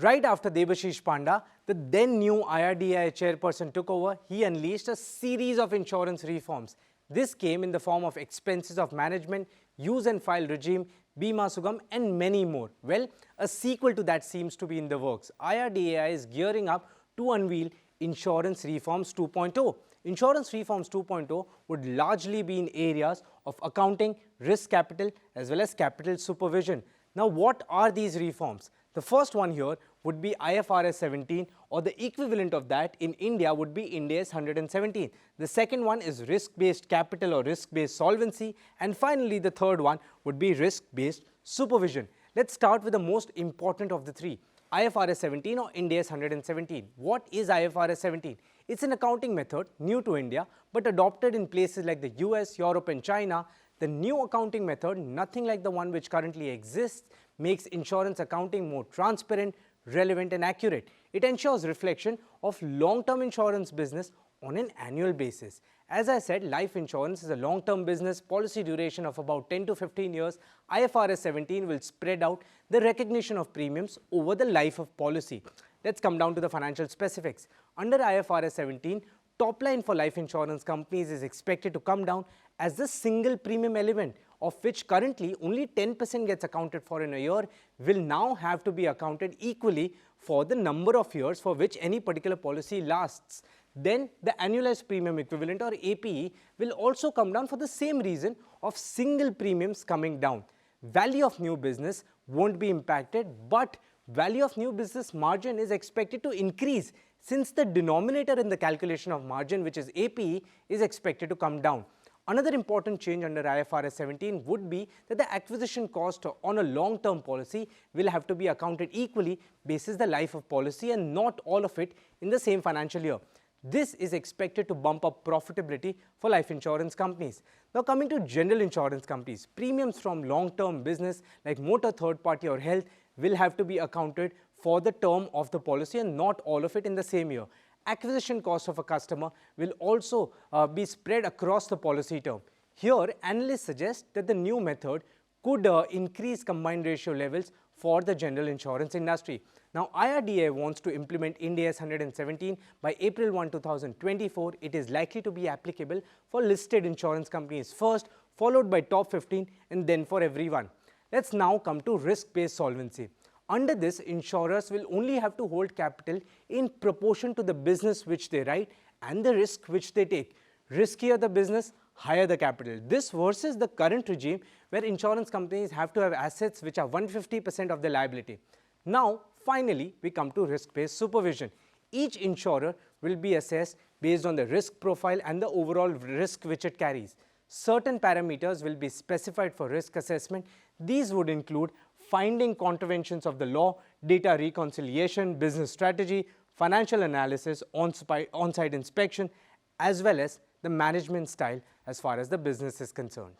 Right after Debashish Panda, the then new IRDAI chairperson took over, he unleashed a series of insurance reforms. This came in the form of expenses of management, use and file regime, Bima Sugam and many more. Well, a sequel to that seems to be in the works. IRDAI is gearing up to unveil Insurance Reforms 2.0. Insurance Reforms 2.0 would largely be in areas of accounting, risk capital as well as capital supervision. Now, what are these reforms? The first one here would be IFRS 17, or the equivalent of that in India would be Ind AS 117. The second one is risk-based capital or risk-based solvency, and finally the third one would be risk-based supervision. Let's start with the most important of the three, IFRS 17 or Ind AS 117. What is IFRS 17? It's an accounting method new to India but adopted in places like the US, Europe and China. The new accounting method, nothing like the one which currently exists, makes insurance accounting more transparent, relevant and accurate. It ensures reflection of long-term insurance business on an annual basis. As I said, life insurance is a long-term business, policy duration of about 10 to 15 years. IFRS 17 will spread out the recognition of premiums over the life of policy. Let's come down to the financial specifics. Under IFRS 17, top line for life insurance companies is expected to come down as the single premium element, of which currently only 10% gets accounted for in a year, will now have to be accounted equally for the number of years for which any particular policy lasts. Then the annualized premium equivalent or APE will also come down for the same reason of single premiums coming down. Value of new business won't be impacted, but value of new business margin is expected to increase since the denominator in the calculation of margin, which is APE, is expected to come down. Another important change under IFRS 17 would be that the acquisition cost on a long-term policy will have to be accounted equally basis the life of policy and not all of it in the same financial year. This is expected to bump up profitability for life insurance companies. Now coming to general insurance companies, premiums from long-term business like motor, third party or health will have to be accounted for the term of the policy and not all of it in the same year. Acquisition cost of a customer will also be spread across the policy term. Here, analysts suggest that the new method could increase combined ratio levels for the general insurance industry. Now, IRDAI wants to implement Ind AS 117 by April 1, 2024. It is likely to be applicable for listed insurance companies first, followed by top 15 and then for everyone. Let's now come to risk-based solvency. Under this, insurers will only have to hold capital in proportion to the business which they write and the risk which they take. Riskier the business, higher the capital. This versus the current regime where insurance companies have to have assets which are 150% of their liability. Now, finally, we come to risk-based supervision. Each insurer will be assessed based on the risk profile and the overall risk which it carries. Certain parameters will be specified for risk assessment. These would include finding contraventions of the law, data reconciliation, business strategy, financial analysis, on-site inspection, as well as the management style as far as the business is concerned.